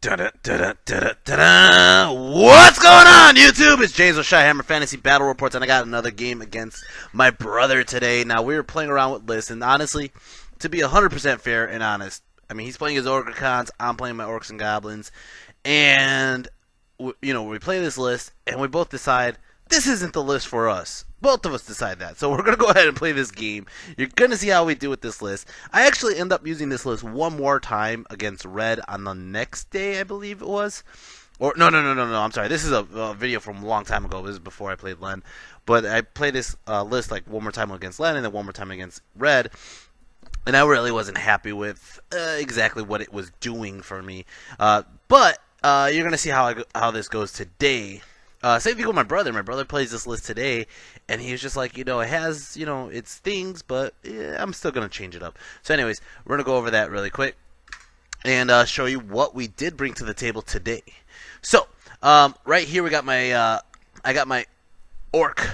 Da-da-da-da-da-da-da. What's going on, YouTube? It's James with ChiHammer Fantasy Battle Reports, and I got another game against my brother today. Now, we were playing around with lists, and honestly, to be 100% fair and honest, I mean, he's playing his Ogre cons, I'm playing my Orcs and Goblins, and, we play this list, and we both decide, this isn't the list for us. Both of us decide that. So we're going to go ahead and play this game. You're going to see how we do with this list. I actually end up using this list one more time against Red on the next day, I believe it was. Or no, I'm sorry. This is a video from a long time ago. This is before I played Len. But I played this list like one more time against Len and then one more time against Red. And I really wasn't happy with exactly what it was doing for me. But you're going to see how this goes today. Same thing with my brother. My brother plays this list today, and he was just like, it has, its things, but I'm still going to change it up. So anyways, we're going to go over that really quick and show you what we did bring to the table today. So, right here we got my, I got my orc,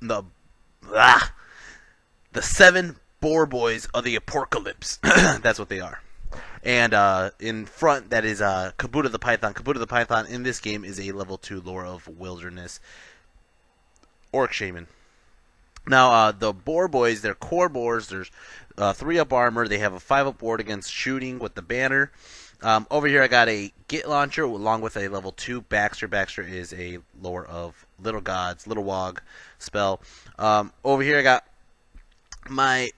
the 7 boar boys of the apocalypse. That's what they are. And in front, that is Kabuto the Python. Kabuto the Python in this game is a level 2 Lore of Wilderness Orc Shaman. Now, the Boar Boys, they're core boars. There's 3 up armor. They have a 5 up ward against shooting with the banner. Over here, I got a Git Launcher along with a level 2 Baxter. Baxter is a Lore of Little Gods, Little Wog spell. Over here, I got my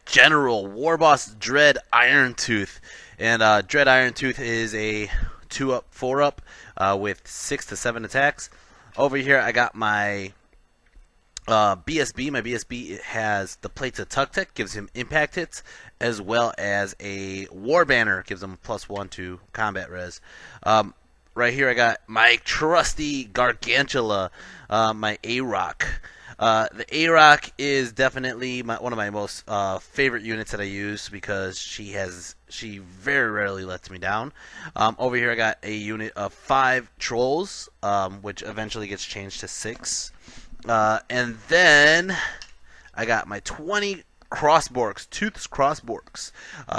general, War Boss Dread Irontooth. And Dread Irontooth is a 2 up, 4 up with 6 to 7 attacks. Over here, I got my BSB. My BSB has the Plates of Tugtek, gives him impact hits, as well as a War Banner, gives him +1 to combat res. Right here, I got my trusty Gargantula, my A-Rock. The A-Rock is definitely one of my most favorite units that I use because she very rarely lets me down. Over here I got a unit of 5 trolls, which eventually gets changed to 6. And then I got my 20 crossborks, Tooth's crossborks.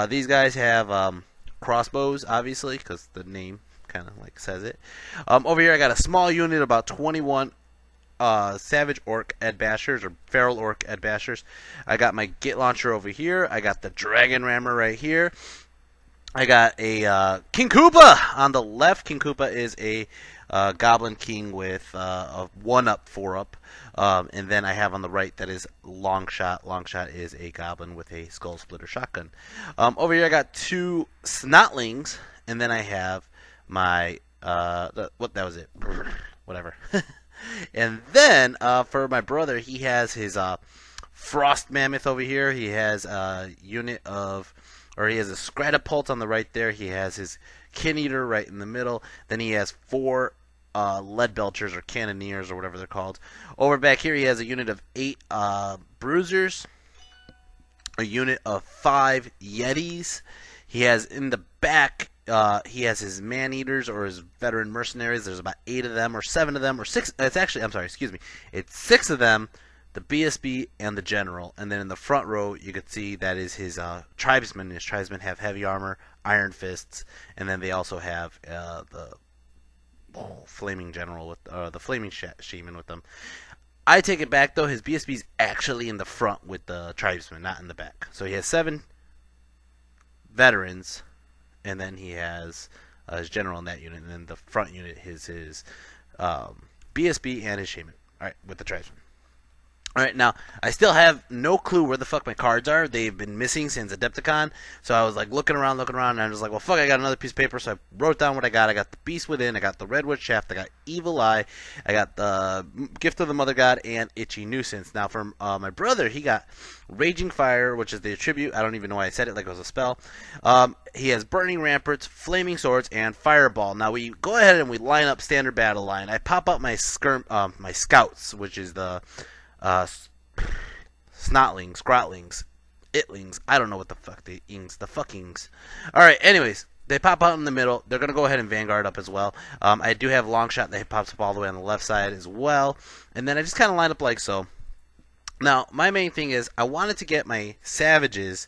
These guys have crossbows, obviously, because the name kind of like says it. Over here I got a small unit, about 21 Savage Orc Ed Bashers or Feral Orc Ed Bashers. I got my Git Launcher over here. I got the Dragon Rammer right here. I got a King Koopa on the left. King Koopa is a Goblin King with a 1 up, 4 up. And then I have on the right that is Longshot. Longshot is a Goblin with a Skull Splitter Shotgun. Over here I got 2 Snotlings, and then I have my that was it. Whatever. And then, for my brother, he has his Frost Mammoth over here. He has a unit of, or he has a Scratapult on the right there. He has his Kin Eater right in the middle. Then he has 4 Lead Belchers or Cannoneers or whatever they're called. Over back here, he has a unit of 8 Bruisers, a unit of 5 Yetis. He has in the back, he has his Man-Eaters or his Veteran Mercenaries. There's about 8 of them or 7 of them or 6. It's actually, I'm sorry, excuse me. It's 6 of them, the BSB and the General. And then in the front row, you can see that is his Tribesmen. His Tribesmen have heavy armor, Iron Fists, and then they also have the Flaming General, with the Flaming Shaman with them. I take it back, though. His BSB is actually in the front with the Tribesmen, not in the back. So he has 7 Veterans, and then he has his General in that unit, and then the front unit is his BSB and his Shaman. Alright, with the Tribesman. Alright, now, I still have no clue where the fuck my cards are. They've been missing since Adepticon. So I was like looking around, and I was like, well, fuck, I got another piece of paper. So I wrote down what I got. I got the Beast Within, I got the Redwood Shaft, I got Evil Eye, I got the Gift of the Mother God, and Itchy Nuisance. Now, for my brother, he got Raging Fire, which is the attribute. I don't even know why I said it like it was a spell. He has Burning Ramparts, Flaming Swords, and Fireball. Now, we go ahead and we line up standard battle line. I pop up my my Scouts, which is the Snotlings, Scrotlings, Itlings. I don't know what the fuck the fuckings. Alright, anyways, they pop out in the middle. They're going to go ahead and Vanguard up as well. I do have Longshot that pops up all the way on the left side as well. And then I just kind of line up like so. Now, my main thing is I wanted to get my Savages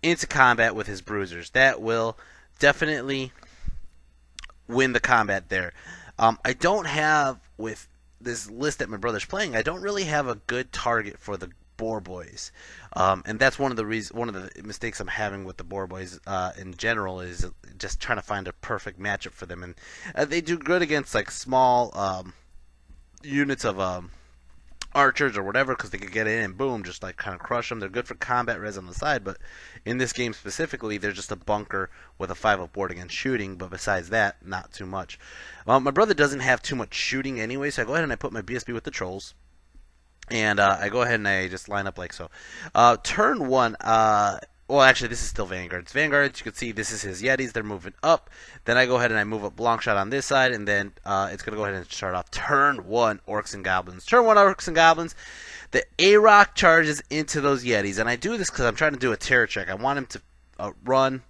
into combat with his Bruisers. That will definitely win the combat there. I don't have, with this list that my brother's playing, I don't really have a good target for the boar boys, and that's one of the mistakes I'm having with the boar boys in general, is just trying to find a perfect matchup for them. And they do good against like small units of archers or whatever, because they could get in and boom, just like kind of crush them. They're good for combat res on the side, but in this game specifically, they're just a bunker with a 5-up board against shooting. But besides that, not too much. My brother doesn't have too much shooting anyway, so I go ahead and I put my BSB with the trolls, and I go ahead and I just line up like so. Turn one. Well, actually, this is still Vanguards. Vanguards, you can see this is his Yetis. They're moving up. Then I go ahead and I move up long shot on this side, and then it's going to go ahead and start off turn one, Orcs and Goblins. Turn one, Orcs and Goblins. The A-Rock charges into those Yetis, and I do this because I'm trying to do a terror check. I want him to run.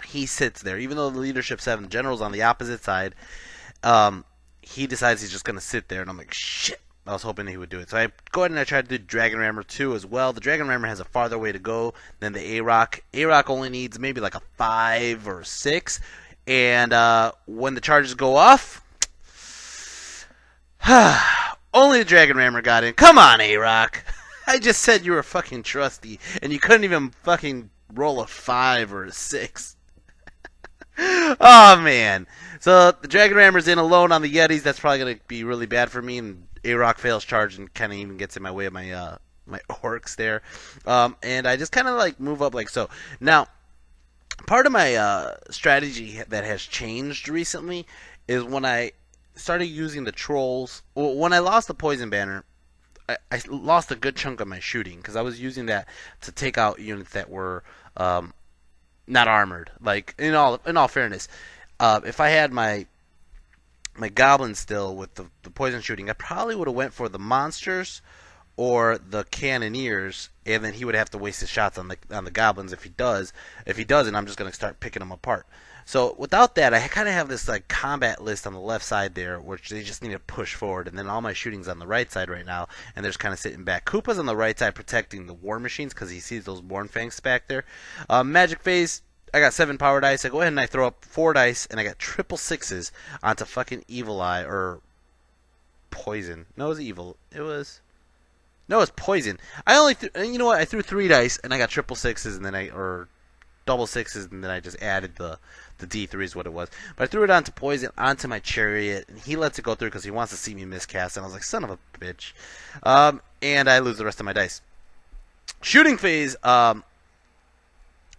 He sits there. Even though the leadership 7 general's on the opposite side, he decides he's just going to sit there, and I'm like, shit. I was hoping he would do it. So I go ahead and I try to do Dragon Rammer 2 as well. The Dragon Rammer has a farther way to go than the A-Rock. A-Rock only needs maybe like a 5 or 6. And when the charges go off, only the Dragon Rammer got in. Come on, A-Rock. I just said you were fucking trusty, and you couldn't even fucking roll a 5 or a 6. Oh, man. So the Dragon Rammer's in alone on the Yetis. That's probably going to be really bad for me, and A-Rock fails charge and kind of even gets in my way of my my orcs there. And I just kind of like move up like so. Now, part of my strategy that has changed recently is when I started using the trolls. Well, when I lost the poison banner, I lost a good chunk of my shooting because I was using that to take out units that were not armored. Like in all fairness, if I had my goblin still with the poison shooting, I probably would have went for the monsters or the cannoneers, and then he would have to waste his shots on the goblins if he does. If he doesn't, I'm just gonna start picking them apart. So without that, I kind of have this like combat list on the left side there, which they just need to push forward, and then all my shooting's on the right side right now, and they're just kind of sitting back. Koopa's on the right side protecting the war machines because he sees those Born Fangs back there. Magic phase. I got 7 power dice. I go ahead and I throw up 4 dice, and I got triple 6s onto fucking Evil Eye or Poison. No, it was evil. It was Poison. I only you know what? I threw 3 dice, and I got triple 6s, and then or double 6s, and then I just added the D3 is what it was. But I threw it onto Poison, onto my Chariot, and he lets it go through because he wants to see me miscast, and I was like, son of a bitch. And I lose the rest of my dice. Shooting phase.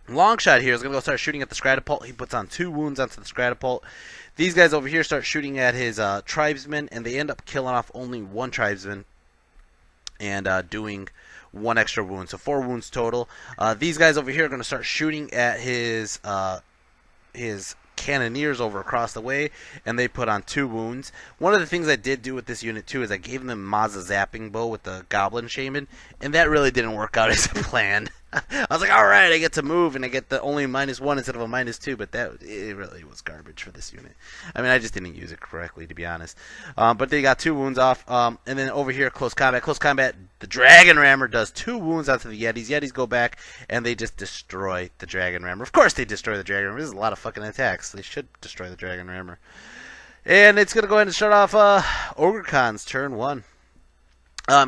Long shot here is going to go start shooting at the Stratopult. He puts on 2 wounds onto the Stratopult. These guys over here start shooting at his tribesmen, and they end up killing off only 1 tribesman and doing 1 extra wound. So 4 wounds total. These guys over here are going to start shooting at his cannoneers over across the way, and they put on 2 wounds. One of the things I did do with this unit too is I gave them Maza zapping bow with the Goblin Shaman, and that really didn't work out as planned. I was like, alright, I get to move, and I get the only -1 instead of a -2, but it really was garbage for this unit. I mean, I just didn't use it correctly, to be honest. But they got 2 wounds off, and then over here, close combat. Close combat, the Dragon Rammer does 2 wounds onto the Yetis. Yetis go back, and they just destroy the Dragon Rammer. Of course they destroy the Dragon Rammer. This is a lot of fucking attacks. They should destroy the Dragon Rammer. And it's going to go ahead and start off Ogre Khan's turn 1.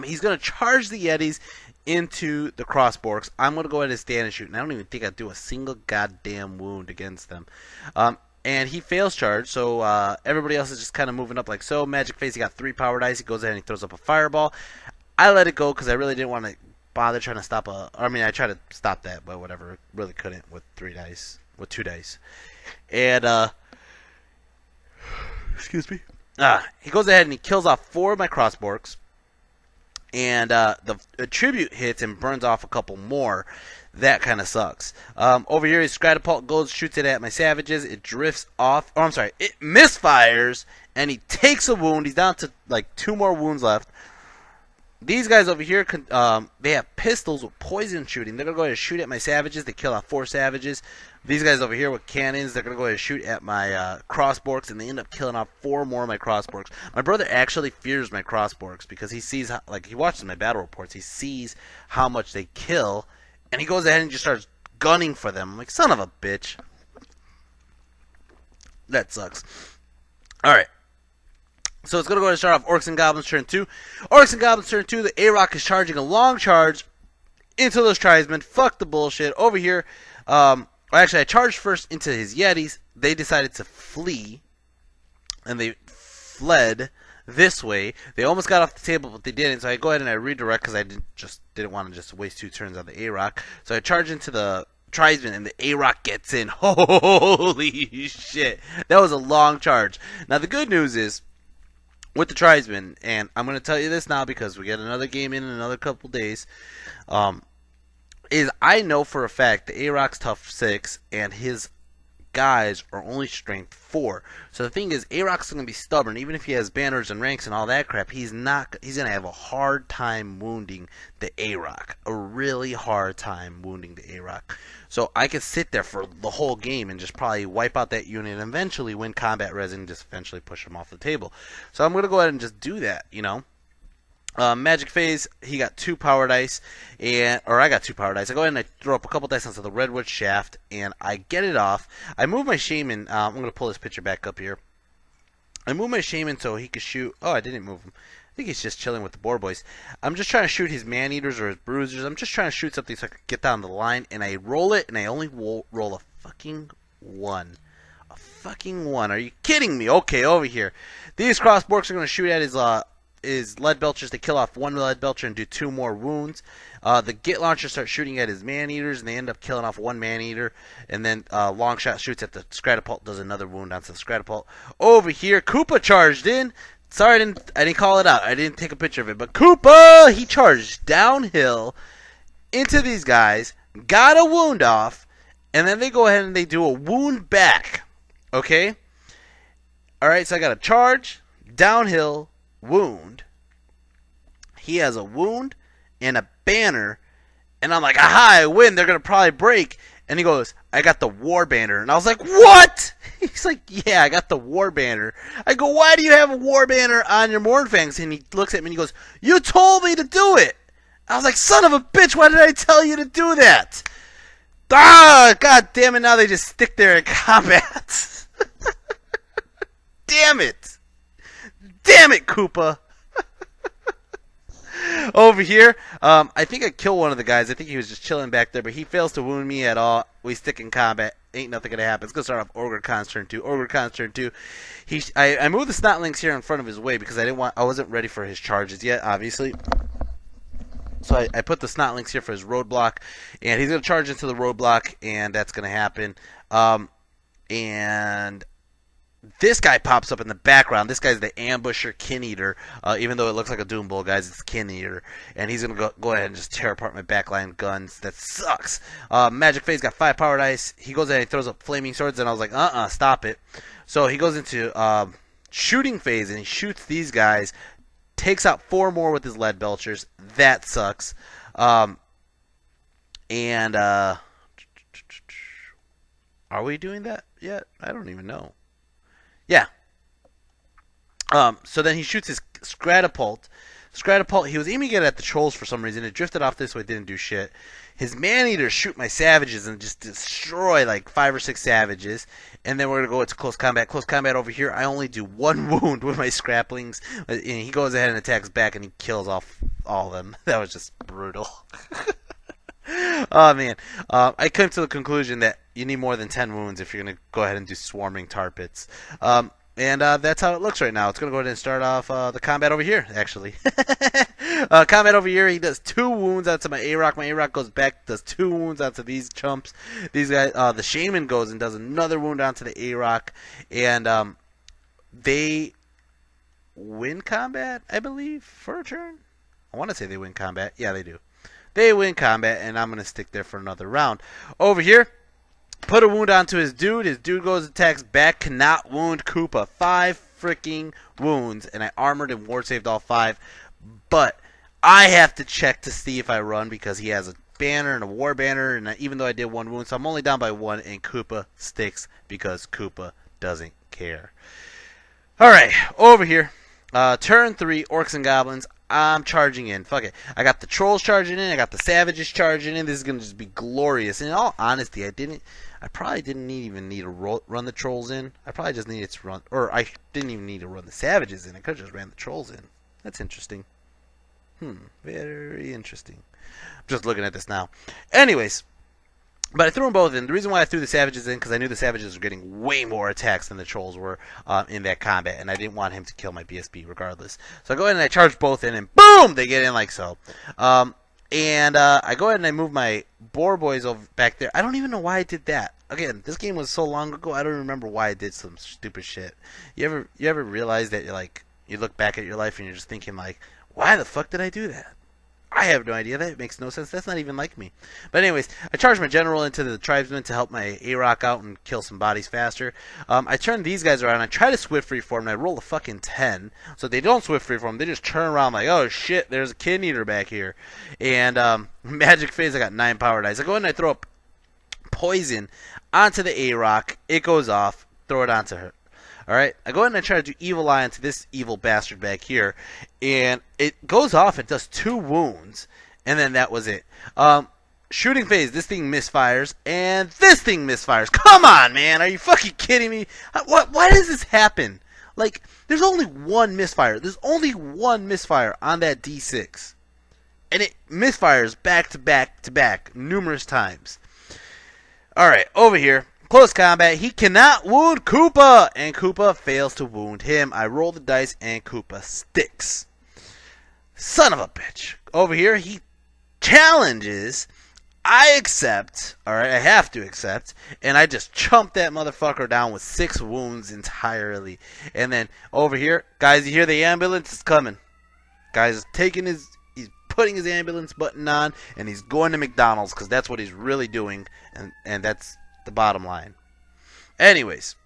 He's going to charge the Yetis into the crossborks. I'm going to go ahead and stand and shoot, and I don't even think I do a single goddamn wound against them. And he fails charge, so everybody else is just kind of moving up like so. Magic phase, he got 3 power dice. He goes ahead and he throws up a fireball. I let it go because I really didn't want to bother trying to stop I tried to stop that, but whatever. Really couldn't with 2 dice. And, excuse me. He goes ahead and he kills off 4 of my crossborks. And the tribute hits and burns off a couple more. That kind of sucks. Over here, his Stratopult goes, shoots it at my savages. It drifts off. Oh, I'm sorry. It misfires, and he takes a wound. He's down to like 2 more wounds left. These guys over here, they have pistols with poison shooting. They're going to go ahead and shoot at my savages. They kill off 4 savages. These guys over here with cannons, they're going to go ahead and shoot at my crossborks, and they end up killing off 4 more of my crossborks. My brother actually fears my crossborks because he sees, he watches my battle reports. He sees how much they kill, and he goes ahead and just starts gunning for them. I'm like, son of a bitch. That sucks. Alright. So it's going to go ahead and start off Orcs and Goblins turn 2. Orcs and Goblins turn 2. The A-Rock is charging a long charge into those tribesmen. Fuck the bullshit. Over here, actually I charged first into his Yetis. They decided to flee. And they fled this way. They almost got off the table, but they didn't. So I go ahead and I redirect because I didn't want to just waste 2 turns on the A-Rock. So I charge into the tribesman, and the A-Rock gets in. Holy shit. That was a long charge. Now, the good news is, with the tribesman, and I'm going to tell you this now because we get another game in another couple days, is I know for a fact the A-Rock's tough 6, and his guys are only strength 4. So the thing is, A-Rock's going to be stubborn. Even if he has banners and ranks and all that crap, he's going to have a hard time wounding the A-Rock. A really hard time wounding the A-Rock. So I could sit there for the whole game and just probably wipe out that unit and eventually win combat res and just eventually push him off the table. So I'm going to go ahead and just do that, you know. Magic Phase, he got 2 power dice, or I got 2 power dice. I go ahead and I throw up a couple dice onto the Redwood Shaft, and I get it off. I move my Shaman. I'm going to pull this picture back up here. I move my Shaman so he could shoot. Oh, I didn't move him. I think he's just chilling with the Boar Boys. I'm just trying to shoot his Man-Eaters or his Bruisers. I'm just trying to shoot something so I can get down the line, and I roll it, and I only roll a fucking 1. A fucking 1. Are you kidding me? Okay, over here. These crossborks are going to shoot at his lead belchers to kill off 1 lead belcher and do 2 more wounds. The Git launcher starts shooting at his man-eaters, and they end up killing off 1 man-eater. And then Longshot shoots at the Scratapult, does another wound onto the Scratapult. Over here, Koopa charged in. Sorry, I didn't call it out. I didn't take a picture of it. But Koopa, he charged downhill into these guys, got a wound off, and then they go ahead and they do a wound back. Okay? Alright, so I got a charge, downhill, wound. He has a wound and a banner, and I'm like, aha, I win. They're gonna probably break. And he goes, I got the war banner. And I was like, what? He's like, yeah, I got the war banner. I go, why do you have a war banner on your Mournfangs? And he looks at me and he goes, you told me to do it. I was like, son of a bitch, why did I tell you to do that? Ah, god damn it, now they just stick there in combat. Damn it. Damn it, Koopa. Over here, I think I killed one of the guys. I think he was just chilling back there, but he fails to wound me at all. We stick in combat. Ain't nothing gonna happen. It's gonna start off Ogre Con's turn 2. Ogre Con's turn 2. I moved the Snotlings here in front of his way because I wasn't ready for his charges yet, obviously. So I put the Snotlings here for his roadblock, and he's gonna charge into the roadblock, and that's gonna happen. And this guy pops up in the background. This guy's the Ambusher Kin Eater. Even though it looks like a Doom Bull, guys, it's Kin Eater. And he's going to go ahead and just tear apart my backline guns. That sucks. Magic Phase got 5 power dice. He goes ahead and throws up Flaming Swords, and I was like, stop it. So he goes into Shooting Phase, and he shoots these guys. Takes out 4 more with his Lead Belchers. That sucks. Are we doing that yet? I don't even know. Yeah. So then he shoots his Scratapult. He was aiming it at the trolls for some reason. It drifted off this way, didn't do shit. His Man-Eaters shoot my savages and just destroy like 5 or 6 savages. And then we're going to go into close combat. Close combat over here, I only do 1 wound with my Scraplings. And he goes ahead and attacks back and he kills off all of them. That was just brutal. Oh, man. I came to the conclusion that you need more than 10 wounds if you're going to go ahead and do Swarming Tar Pits. And that's how it looks right now. It's going to go ahead and start off the combat over here, actually. Combat over here, he does 2 wounds onto my A-Rock. My A-Rock goes back, does 2 wounds onto these chumps. These guys, the Shaman goes and does another wound onto the A-Rock. And they win combat, I believe, for a turn. I want to say they win combat. Yeah, they do. They win combat, and I'm going to stick there for another round. Over here, put a wound onto his dude. His dude goes, attacks back, cannot wound Koopa. 5 freaking wounds, and I armored and ward saved all 5. But I have to check to see if I run because he has a banner and a war banner, and even though I did 1 wound, so I'm only down by 1, and Koopa sticks because Koopa doesn't care. Alright, over here, turn 3, Orcs and Goblins. I'm charging in. Fuck it. I got the trolls charging in. I got the savages charging in. This is gonna just be glorious. And in all honesty, I probably didn't even need to run the trolls in. I probably just needed to run, or I didn't even need to run the savages in. I could have just ran the trolls in. That's interesting. Very interesting. I'm just looking at this now. Anyways, but I threw them both in. The reason why I threw the savages in, because I knew the savages were getting way more attacks than the trolls were in that combat, and I didn't want him to kill my BSB regardless. So I go ahead and I charge both in, and boom, they get in like so. And I go ahead and I move my boar boys over back there. I don't even know why I did that. Again, this game was so long ago, I don't remember why I did some stupid shit. You ever realize that you look back at your life and you're just thinking like, why the fuck did I do that? I have no idea. That makes no sense. That's not even like me. But anyways, I charge my general into the tribesmen to help my A-Rock out and kill some bodies faster. I turn these guys around. I try to swift freeform, and I roll a fucking 10. So they don't swift freeform. They just turn around like, oh shit, there's a kid eater back here. And magic phase, I got 9 power dice. I go in and I throw up poison onto the A-Rock. It goes off. Throw it onto her. Alright, I go ahead and I try to do Evil Eye onto this evil bastard back here, and it goes off, it does 2 wounds, and then that was it. Shooting phase, this thing misfires, and this thing misfires. Come on, man, are you fucking kidding me? Why does this happen? Like, there's only one misfire. There's only one misfire on that D6. And it misfires back to back to back numerous times. Alright, over here. Close combat, he cannot wound Koopa, and Koopa fails to wound him. I roll the dice, and Koopa sticks. Son of a bitch. Over here, he challenges. I accept, alright, I have to accept, and I just chump that motherfucker down with 6 wounds entirely. And then, over here, guys, you hear the ambulance is coming. Guys is he's putting his ambulance button on, and he's going to McDonald's, because that's what he's really doing, and that's the bottom line. Anyways,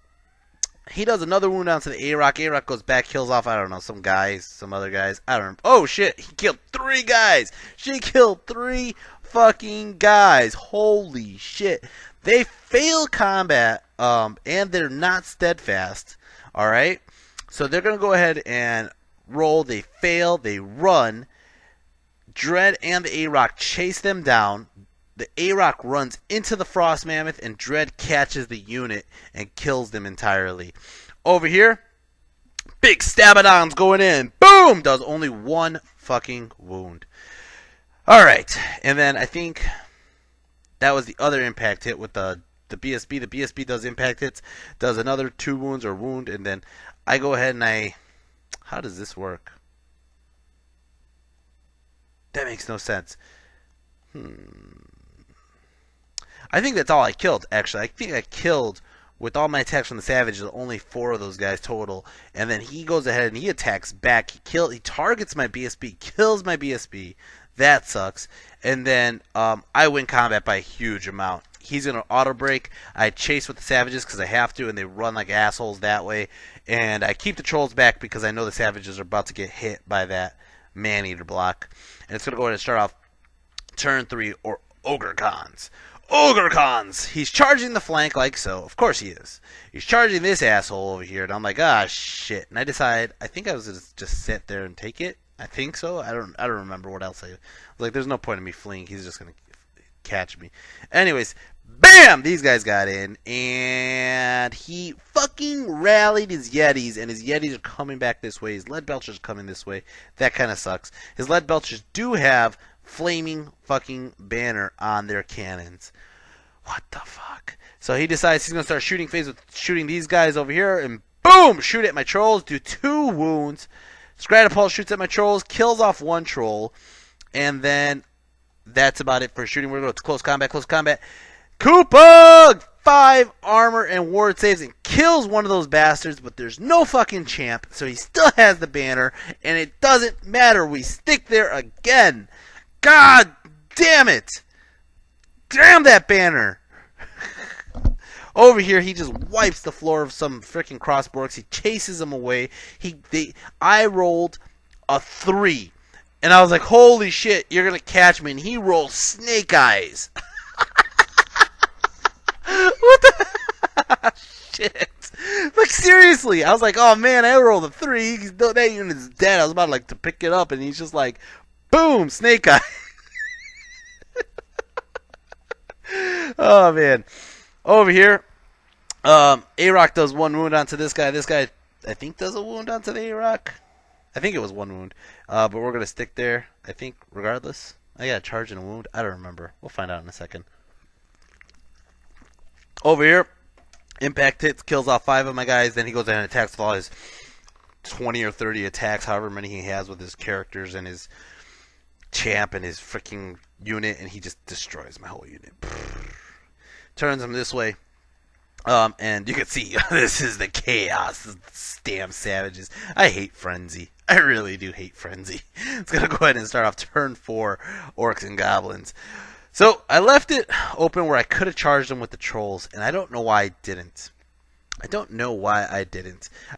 he does another wound onto the A-Rock. A-Rock goes back, kills off, I don't know, some guys, some other guys. I don't know. Oh shit, he killed 3 guys. She killed 3 fucking guys. Holy shit. They fail combat, and they're not steadfast. Alright? So they're going to go ahead and roll. They fail. They run. Dread and the A-Rock chase them down. The A-Rock runs into the Frost Mammoth, and Dread catches the unit and kills them entirely. Over here, big Stabadon's going in. Boom! Does only 1 fucking wound. Alright, and then I think that was the other impact hit with the BSB. The BSB does impact hits, does another 2 wounds or wound, and then I go ahead and how does this work? That makes no sense. I think that's all I killed, actually. I think I killed, with all my attacks from the Savages, only 4 of those guys total. And then he goes ahead and he attacks back. He targets my BSB, kills my BSB. That sucks. And then I win combat by a huge amount. He's going to auto break. I chase with the Savages because I have to, and they run like assholes that way. And I keep the Trolls back because I know the Savages are about to get hit by that Man-Eater block. And it's going to go ahead and start off turn 3, or Ogre Cons. Ogre Cons! He's charging the flank like so. Of course he is. He's charging this asshole over here, and I'm like, ah, shit. And I decide, I think I was going to just sit there and take it. I think so. I don't remember what else I was like, there's no point in me fleeing. He's just going to catch me. Anyways, bam! These guys got in, and he fucking rallied his Yetis, and his Yetis are coming back this way. His Lead Belchers are coming this way. That kind of sucks. His Lead Belchers do have flaming fucking banner on their cannons. What the fuck? So he decides he's going to start shooting phase with shooting these guys over here, and boom! Shoot at my Trolls, do 2 wounds. Scratapult shoots at my Trolls, kills off 1 Troll, and then that's about it for shooting. We're going to go to close combat, close combat. Koopa! 5 armor and ward saves and kills one of those bastards, but there's no fucking champ, so he still has the banner, and it doesn't matter. We stick there again. God damn it! Damn that banner! Over here, he just wipes the floor of some freaking crossborks. He chases them away. I rolled a 3, and I was like, "Holy shit, you're gonna catch me!" And he rolls snake eyes. What the shit? Like, seriously, I was like, oh man, I rolled a 3. That unit's dead. I was about like to pick it up, and he's just like, boom, snake eye. Oh man. Over here, A-Rock does 1 wound onto this guy. This guy, I think, does a wound onto the A-Rock. I think it was 1 wound. But we're going to stick there, I think, regardless. I got a charge and a wound. I don't remember. We'll find out in a second. Over here, impact hits, kills off 5 of my guys. Then he goes ahead and attacks with all his 20 or 30 attacks, however many he has with his characters and his champ and his freaking unit. And he just destroys my whole unit. Turns him this way. And you can see, this is the chaos. This damn savages. I hate Frenzy. I really do hate Frenzy. It's going to go ahead and start off turn 4, Orcs and Goblins. So, I left it open where I could have charged them with the trolls, and I don't know why I didn't. I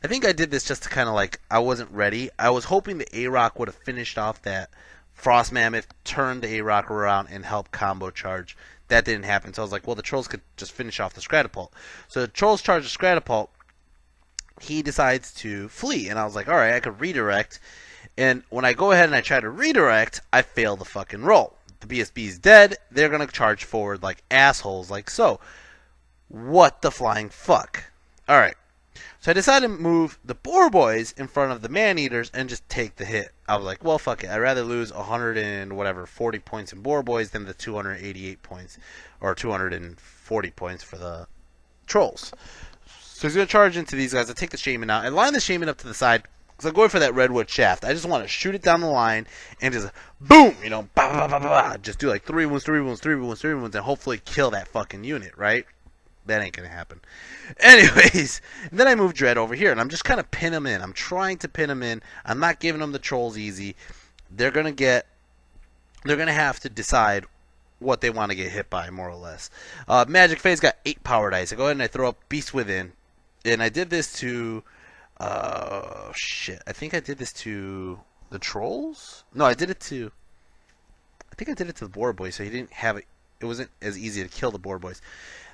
think I did this just to kind of like, I wasn't ready. I was hoping the A-Rock would have finished off that Frost Mammoth, turned the A-Rock around, and helped combo charge. That didn't happen, so I was like, well, the trolls could just finish off the Stratapult. So the trolls charge the Stratapult. He decides to flee, and I was like, alright, I could redirect. And when I go ahead and I try to redirect, I fail the fucking roll. The BSB is dead. They're going to charge forward like assholes, like so. What the flying fuck? Alright. So I decided to move the Boar Boys in front of the Man-Eaters and just take the hit. I was like, well, fuck it. I'd rather lose 40 points in Boar Boys than the 288 points or 240 points for the Trolls. So he's going to charge into these guys. I take the Shaman out. I line the Shaman up to the side because I'm going for that Redwood Shaft. I just want to shoot it down the line and just boom, you know, bah, bah, bah, bah, bah. Just do like 3 wounds, and hopefully kill that fucking unit, right? That ain't going to happen. Anyways, then I move Dread over here, and I'm just kind of pin them in. I'm trying to pin them in. I'm not giving them the trolls easy. They're going to have to decide what they want to get hit by, more or less. Magic Phase got 8 power dice. I go ahead and I throw up Beast Within. And I did this to... shit. I think I did this to the trolls? No, I think I did it to the Boar Boys, so he didn't have it. It wasn't as easy to kill the Boar Boys.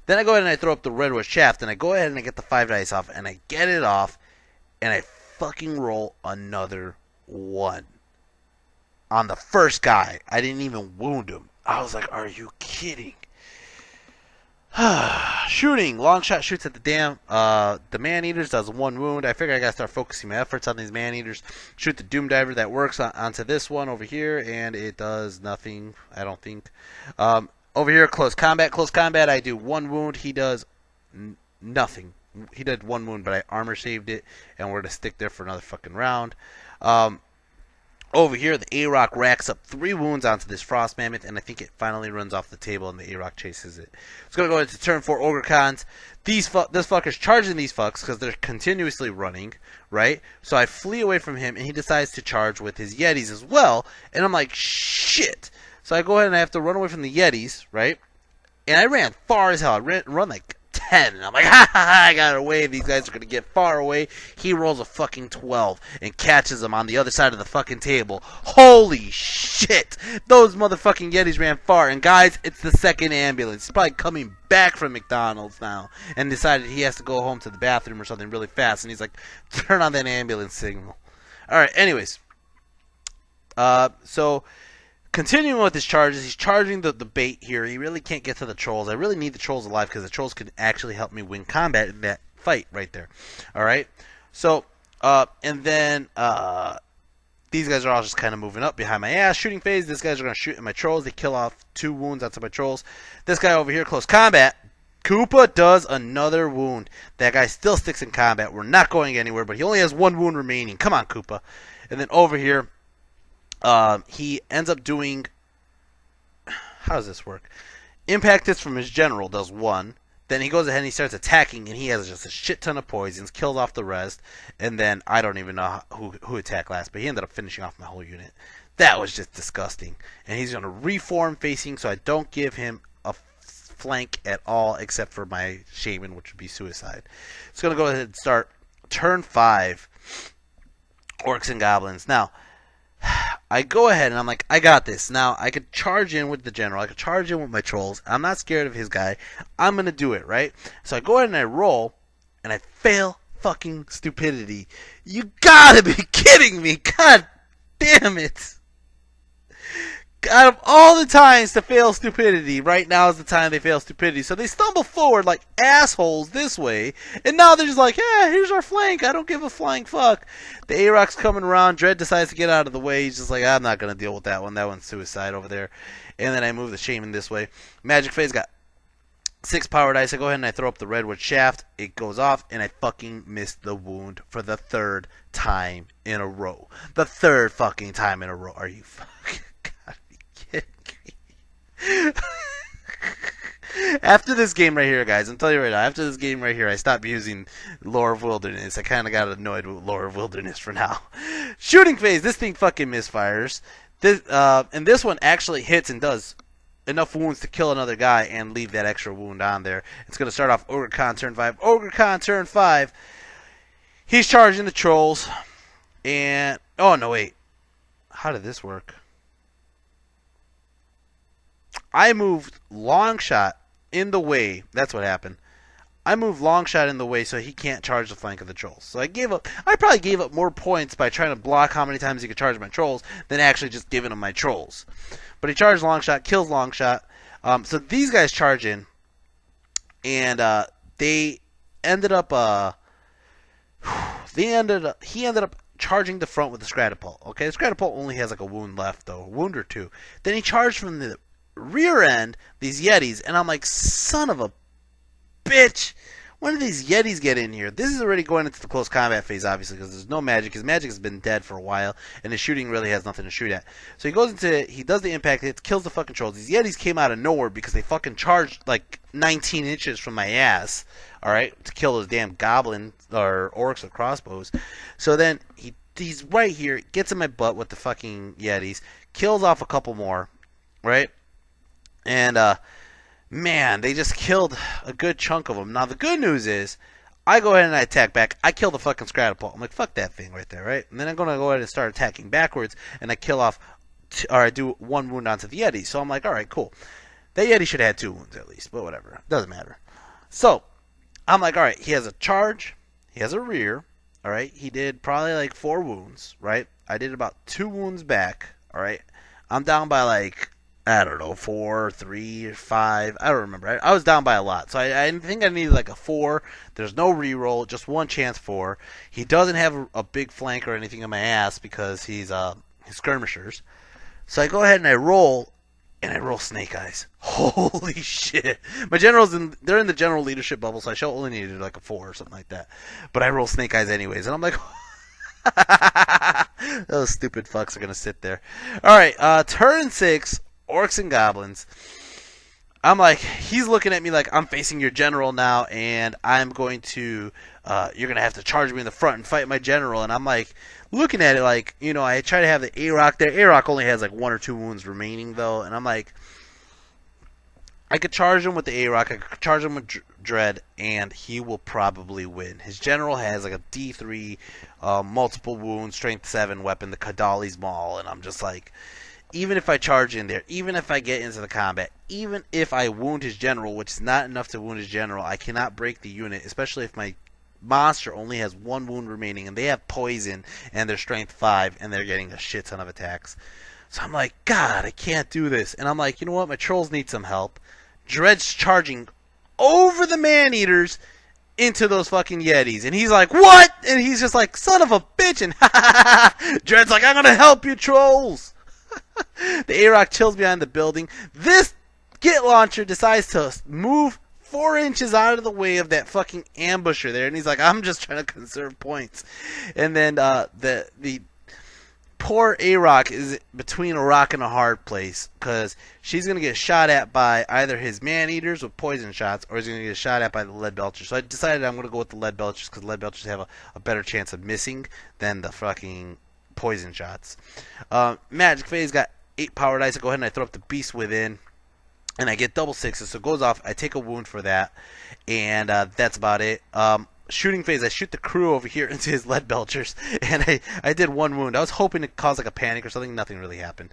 Then I go ahead and I throw up the Redwood Shaft, and I go ahead and I get the 5 dice off, and I get it off, and I fucking roll another 1. On the first guy. I didn't even wound him. I was like, are you kidding? Shooting. Long shot shoots at the dam. The Man-Eaters does 1 wound. I figure I gotta start focusing my efforts on these Man-Eaters. Shoot the Doom Diver. That works onto this one over here, and it does nothing, I don't think. Over here, close combat. Close combat, I do 1 wound. He does nothing. He did 1 wound, but I armor saved it, and we're going to stick there for another fucking round. Over here, the A-Rock racks up 3 wounds onto this Frost Mammoth, and I think it finally runs off the table, and the A-Rock chases it. It's going to go into turn 4 Ogre Cons. This fucker's charging these fucks because they're continuously running, right? So I flee away from him, and he decides to charge with his Yetis as well, and I'm like, shit. So I go ahead and I have to run away from the Yetis, right? And I ran far as hell. I run like 10. And I'm like, ha ha ha, I got away. These guys are going to get far away. He rolls a fucking 12 and catches them on the other side of the fucking table. Holy shit. Those motherfucking Yetis ran far. And guys, it's the second ambulance. He's probably coming back from McDonald's now. And decided he has to go home to the bathroom or something really fast. And he's like, turn on that ambulance signal. Alright, anyways. So... continuing with his charges, he's charging the bait here. He really can't get to the trolls. I really need the trolls alive because the trolls could actually help me win combat in that fight right there. Alright? So, and then, these guys are all just kind of moving up behind my ass. Shooting phase, these guys are going to shoot at my trolls. They kill off 2 wounds onto my trolls. This guy over here, close combat. Koopa does another wound. That guy still sticks in combat. We're not going anywhere, but he only has 1 wound remaining. Come on, Koopa. And then over here, he ends up doing... how does this work? Impact hits from his general does 1. Then he goes ahead and he starts attacking, and he has just a shit ton of poisons, kills off the rest, and then I don't even know who attacked last, but he ended up finishing off my whole unit. That was just disgusting. And he's going to reform facing, so I don't give him a flank at all, except for my Shaman, which would be Suicide. It's going to go ahead and start turn 5, Orcs and Goblins. Now, I go ahead and I'm like, I got this. Now, I could charge in with the general. I could charge in with my trolls. I'm not scared of his guy. I'm going to do it, right? So I go ahead and I roll, and I fail fucking stupidity. You gotta be kidding me. God damn it. Out of all the times to fail stupidity, right now is the time they fail stupidity. So they stumble forward like assholes this way, and now they're just like, yeah, here's our flank. I don't give a flying fuck. The A-Rock's coming around. Dread decides to get out of the way. He's just like, I'm not going to deal with that one. That one's suicide over there. And then I move the Shaman this way. Magic Phase got 6 power dice. I go ahead and I throw up the Redwood Shaft. It goes off, and I fucking missed the wound for the 3rd time in a row. The 3rd fucking time in a row. Are you fucking... After this game right here, guys, I'm telling you right now, after this game right here, I stopped using Lore of Wilderness. I kind of got annoyed with Lore of Wilderness for now. Shooting Phase, this thing fucking misfires. And this one actually hits and does enough wounds to kill another guy and leave that extra wound on there. It's going to start off Ogre Con turn 5. Ogre Con turn 5. He's charging the trolls. And, oh no, wait. How did this work? I moved Longshot in the way. That's what happened. I moved Longshot in the way so he can't charge the flank of the trolls. So I probably gave up more points by trying to block how many times he could charge my trolls than actually just giving him my trolls. But he charged Longshot, kills Longshot. So these guys charge in, and they ended up. He ended up charging the front with the Scratapult. Okay, the Scratapult only has like a wound left though, a wound or two. Then he charged from the rear end these Yetis, and I'm like, son of a bitch, when did these Yetis get in here? This is already going into the close combat phase, obviously, because there's no magic. His magic has been dead for a while, and his shooting really has nothing to shoot at. So he goes into, he does the impact hits, kills the fucking trolls. These Yetis came out of nowhere because they fucking charged like 19 inches from my ass, alright, to kill those damn goblins, or orcs with crossbows. So then, he's right here, gets in my butt with the fucking Yetis, kills off a couple more, right? And, man, they just killed a good chunk of them. Now, the good news is, I go ahead and I attack back. I kill the fucking Scratapult. I'm like, fuck that thing right there, right? And then I'm going to go ahead and start attacking backwards, and I kill off, or I do 1 wound onto the Yeti. So I'm like, alright, cool. That Yeti should have had 2 wounds at least, but whatever. Doesn't matter. So, I'm like, alright, he has a charge, he has a rear, alright? He did probably like 4 wounds, right? I did about 2 wounds back, alright? I'm down by like, I don't know, 4, 3, 5. I don't remember. I was down by a lot. So I think I needed like a 4. There's no reroll, just 1 chance 4. He doesn't have a big flank or anything in my ass because he's skirmishers. So I go ahead and I roll, and I roll Snake Eyes. Holy shit. My generals, they're in the general leadership bubble, so I only needed like a 4 or something like that. But I roll Snake Eyes anyways, and I'm like, those stupid fucks are going to sit there. Alright, turn 6. Orcs and Goblins. I'm like, he's looking at me like I'm facing your general now, and I'm going to, you're going to have to charge me in the front and fight my general. And I'm like, looking at it like, you know, I try to have the A-Rock there. A-Rock only has like 1 or 2 wounds remaining, though. And I'm like, I could charge him with the A-Rock, I could charge him with Dread, and he will probably win. His general has like a D3, multiple wounds, strength 7 weapon, the Kadali's Maul, and I'm just like, even if I charge in there, even if I get into the combat, even if I wound his general, which is not enough to wound his general, I cannot break the unit, especially if my monster only has 1 wound remaining, and they have poison, and they're strength 5, and they're getting a shit ton of attacks. So I'm like, God, I can't do this. And I'm like, you know what, my trolls need some help. Dread's charging over the man-eaters into those fucking Yetis. And he's like, what? And he's just like, son of a bitch. And Dread's like, I'm going to help you, trolls. The A-Rock chills behind the building. This Git Launcher decides to move 4 inches out of the way of that fucking ambusher there. And he's like, I'm just trying to conserve points. And then the poor A-Rock is between a rock and a hard place, because she's going to get shot at by either his man-eaters with poison shots, or he's going to get shot at by the lead belchers. So I decided I'm going to go with the lead belchers, because lead belchers have a better chance of missing than the fucking poison shots. Magic Phase got 8 power dice. I go ahead and I throw up the Beast Within, and I get double 6s, so it goes off. I take a wound for that, and that's about it. Shooting Phase, I shoot the crew over here into his lead belchers, and I did 1 wound. I was hoping to cause like a panic or something. Nothing really happened.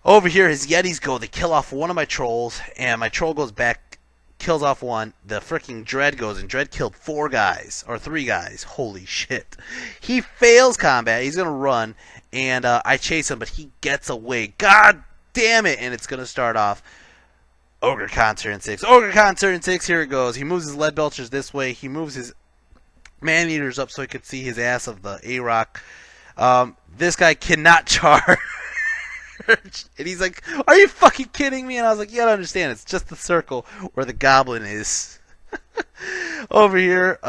Over here, his Yetis go. They kill off one of my trolls, and my troll goes back kills off one. The freaking Dread goes, and Dread killed 4 guys, or 3 guys. Holy shit. He fails combat. He's going to run, and I chase him, but he gets away. God damn it. And it's going to start off Ogre Con turn 6. Ogre Con turn 6, here it goes. He moves his Lead Belchers this way. He moves his Man-Eaters up so he could see his ass of the A-Rock. This guy cannot charge. And he's like, are you fucking kidding me? And I was like, you gotta understand, it's just the circle where the goblin is. Over here,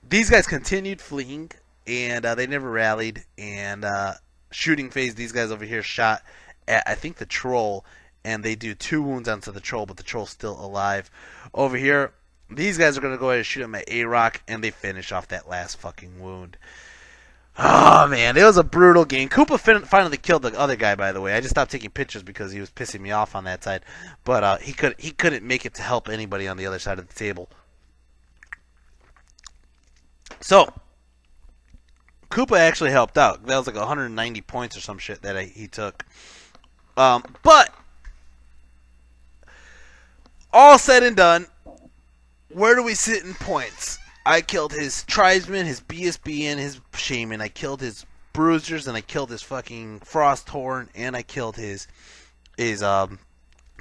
these guys continued fleeing, and they never rallied. And shooting phase, these guys over here shot at, I think, the troll, and they do 2 wounds onto the troll, but the troll's still alive. Over here, these guys are going to go ahead and shoot at my A-Rock, and they finish off that last fucking wound. Oh, man, it was a brutal game. Koopa finally killed the other guy, by the way. I just stopped taking pictures because he was pissing me off on that side. But he couldn't make it to help anybody on the other side of the table. So, Koopa actually helped out. That was like 190 points or some shit that he took. But, all said and done, where do we sit in points? I killed his tribesman, his BSB, and his shaman. I killed his bruisers, and I killed his fucking Frosthorn, and I killed his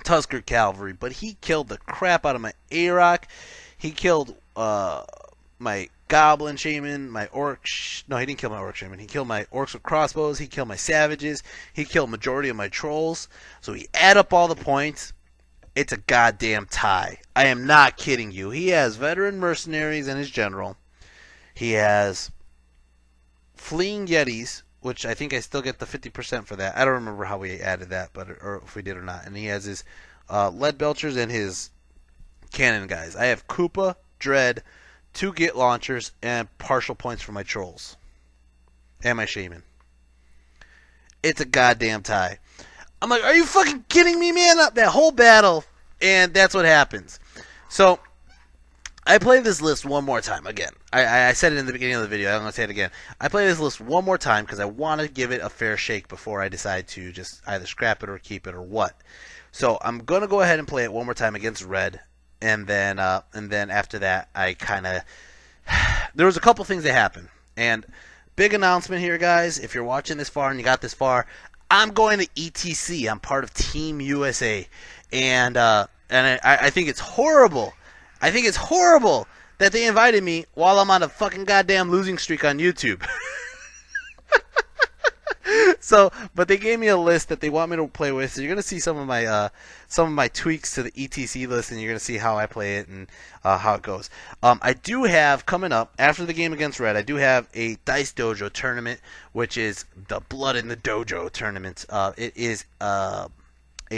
Tusker cavalry. But he killed the crap out of my A-Rock. He killed my Goblin shaman, my Orc. No, he didn't kill my Orc shaman. He killed my Orcs with crossbows. He killed my savages. He killed majority of my trolls. So he add up all the points. It's a goddamn tie. I am not kidding you. He has veteran mercenaries and his general. He has fleeing yetis, which I think I still get the 50% for that. I don't remember how we added that, or if we did or not. And he has his lead belchers and his cannon guys. I have Koopa, Dread, 2 Git launchers, and partial points for my trolls and my shaman. It's a goddamn tie. I'm like, are you fucking kidding me, man? That whole battle, and that's what happens. So, I play this list one more time. Again, I said it in the beginning of the video. I'm going to say it again. I play this list one more time because I want to give it a fair shake before I decide to just either scrap it or keep it or what. So, I'm going to go ahead and play it one more time against Red, and then after that, I kind of... There was a couple things that happened, and big announcement here, guys. If you're watching this far and you got this far, I'm going to ETC. I'm part of Team USA, and I think it's horrible. I think it's horrible that they invited me while I'm on a fucking goddamn losing streak on YouTube. So, but they gave me a list that they want me to play with. So you're gonna see some of my tweaks to the ETC list, and you're gonna see how I play it and how it goes. I do have coming up after the game against Red. I do have a Dice Dojo tournament, which is the Blood in the Dojo tournament. It is a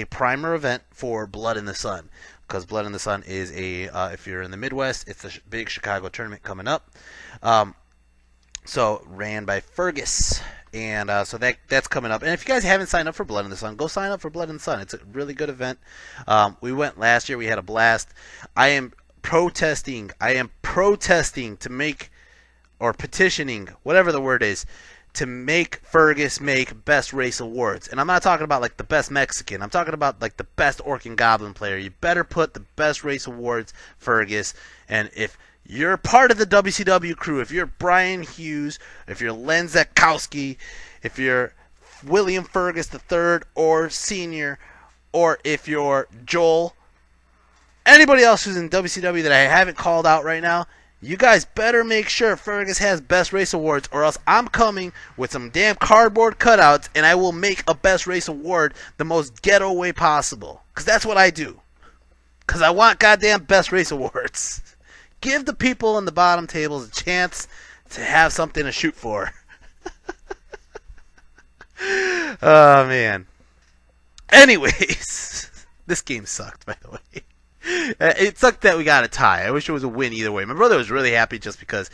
primer event for Blood in the Sun, because Blood in the Sun is if you're in the Midwest, it's a big Chicago tournament coming up. So ran by Fergus. And so that's coming up. And if you guys haven't signed up for Blood in the Sun, go sign up for Blood in the Sun. It's a really good event. We went last year. We had a blast. I am protesting to make, or petitioning, whatever the word is, to make Fergus make best race awards. And I'm not talking about like the best Mexican. I'm talking about like the best Orc and Goblin player. You better put the best race awards, Fergus. And if you're part of the WCW crew, if you're Brian Hughes, if you're Len Zakowski, if you're William Fergus III or Senior, or if you're Joel, anybody else who's in WCW that I haven't called out right now, you guys better make sure Fergus has Best Race Awards, or else I'm coming with some damn cardboard cutouts and I will make a Best Race Award the most ghetto way possible. Because that's what I do. Because I want goddamn Best Race Awards. Give the people in the bottom tables a chance to have something to shoot for. Oh, man. Anyways, this game sucked, by the way. It sucked that we got a tie. I wish it was a win either way. My brother was really happy just because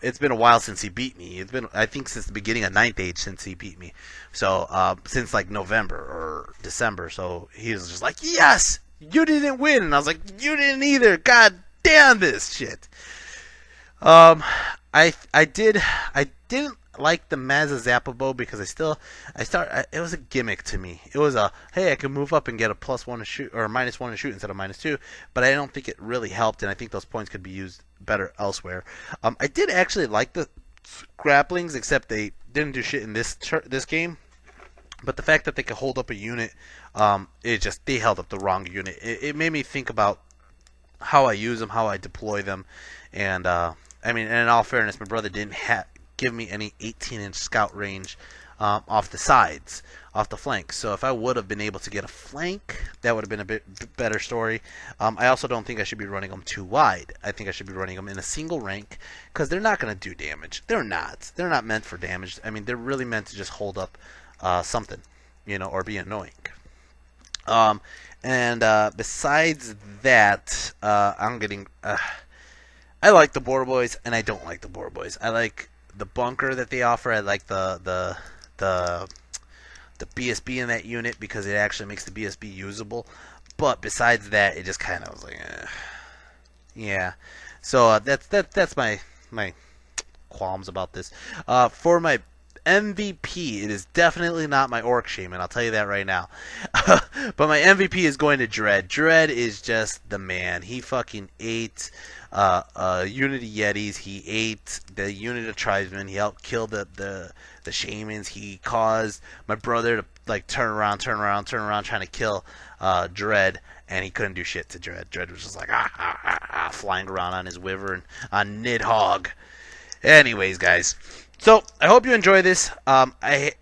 it's been a while since he beat me. It's been, I think, since the beginning of Ninth Age since he beat me. So, since like November or December. So he was just like, yes, you didn't win. And I was like, you didn't either. God damn this shit. I didn't like the Mazazappa bow because it was a gimmick to me. It was a, hey, I can move up and get a +1 to shoot or -1 to shoot instead of -2, but I don't think it really helped, and I think those points could be used better elsewhere. I did actually like the grapplings, except they didn't do shit in this game. But the fact that they could hold up a unit, they held up the wrong unit. It made me think about how I use them, how I deploy them, and I mean, and in all fairness, my brother didn't give me any 18-inch scout range off the sides, off the flanks. So if I would have been able to get a flank, that would have been a bit better story. I also don't think I should be running them too wide. I think I should be running them in a single rank because they're not going to do damage. They're not. They're not meant for damage. I mean, they're really meant to just hold up something, or be annoying. Besides that, I like the Boar Boys, and I don't like the Boar Boys. I like the bunker that they offer. I like the BSB in that unit because it actually makes the BSB usable. But besides that, it just kind of was like, yeah. So that's my qualms about this. For my MVP, it is definitely not my Orc Shaman, I'll tell you that right now. But my MVP is going to Dread. Dread is just the man. He fucking ate Unity Yetis. He ate the unit of tribesmen. He helped kill the shamans. He caused my brother to like turn around, trying to kill Dread, and he couldn't do shit to Dread. Dread was just like flying around on his wyvern on Nidhogg. Anyways, guys. So, I hope you enjoy this. I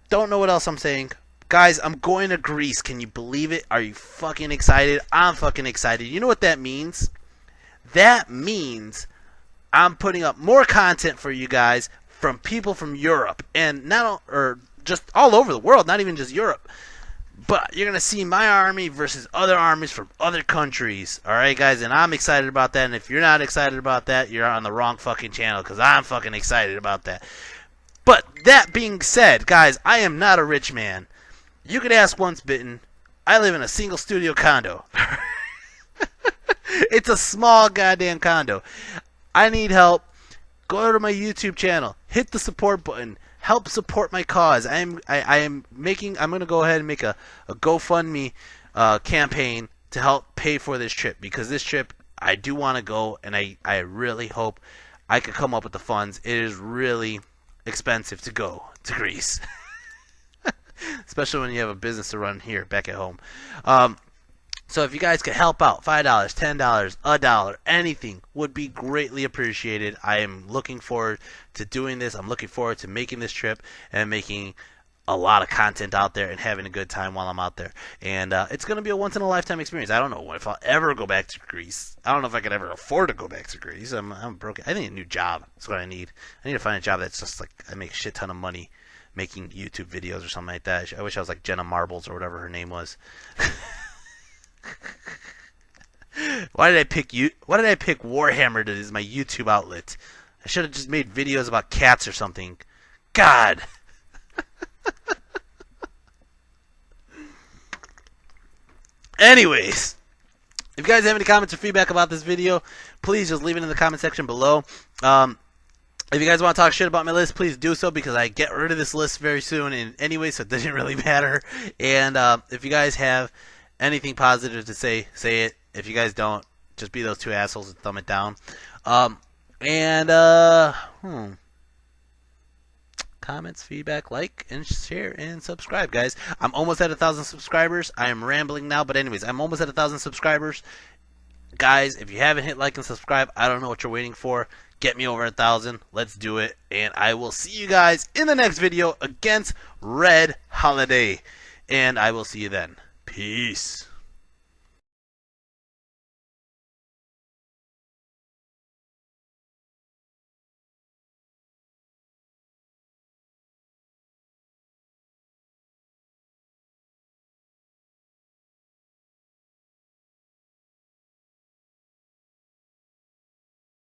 don't know what else I'm saying. Guys, I'm going to Greece. Can you believe it? Are you fucking excited? I'm fucking excited. You know what that means? That means I'm putting up more content for you guys from people from Europe. And just all over the world, not even just Europe. But you're going to see my army versus other armies from other countries. Alright, guys? And I'm excited about that. And if you're not excited about that, you're on the wrong fucking channel. Because I'm fucking excited about that. But that being said, guys, I am not a rich man. You could ask Once Bitten. I live in a single studio condo. It's a small goddamn condo. I need help. Go to my YouTube channel. Hit the support button. Help support my cause. I'm going to go ahead and make a GoFundMe campaign to help pay for this trip, because this trip I do want to go, and I really hope I could come up with the funds. It is really expensive to go to Greece, especially when you have a business to run here back at home. So if you guys could help out, $5, $10, $1, anything would be greatly appreciated. I am looking forward to doing this. I'm looking forward to making this trip and making a lot of content out there and having a good time while I'm out there. And it's going to be a once-in-a-lifetime experience. I don't know if I'll ever go back to Greece. I don't know if I could ever afford to go back to Greece. I'm broke. I need a new job. That's what I need. I need to find a job that's just like I make a shit ton of money making YouTube videos or something like that. I wish I was like Jenna Marbles or whatever her name was. Why did I pick Warhammer as my YouTube outlet? I should have just made videos about cats or something. God. Anyways, if you guys have any comments or feedback about this video, please just leave it in the comment section below. If you guys want to talk shit about my list, please do so, because I get rid of this list very soon. And anyway, so it doesn't really matter. And if you guys have anything positive to say it. If you guys don't, just be those two assholes and thumb it down. Comments, feedback, like, and share, and subscribe, guys. I'm almost at 1,000 subscribers. I am rambling now, but anyways, I'm almost at 1,000 subscribers. Guys, if you haven't hit like and subscribe, I don't know what you're waiting for. Get me over 1,000. Let's do it. And I will see you guys in the next video against Red Holiday. And I will see you then. Peace.